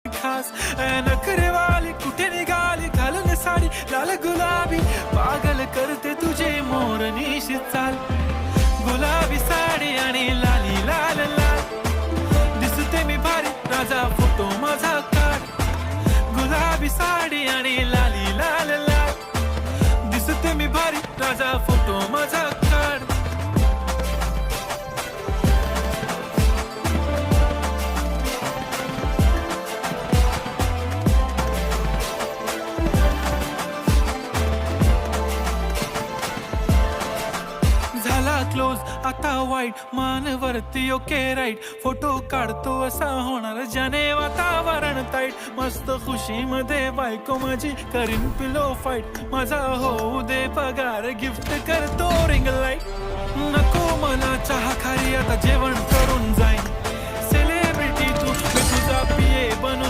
खास नखरेवाली कुठे निघाली घालून साडी लाल गुलाबी पागल करते तुझे मोरनीशी चाल गुलाबी साडी आणि लाली लाल लाल दिसते मी भारी राजा फोटो माझा काढ गुलाबी साडी आणि लाली लाल लाल दिसते मी भारी राजा फोटो माझा काढ क्लोज आता वाईट मानवरती ओके राईट फोटो काढतो असा होणार ज्याने वातावरण ताईट मस्त खुशी मध्ये बायको माझी करीन पिलो फाईट माझा होऊ दे पगार गिफ्ट करतो रिंग लाईट नको मला चहा खारी आता जेवण करून जाईन सेलिब्रिटी तू मी तुझा पिये बनून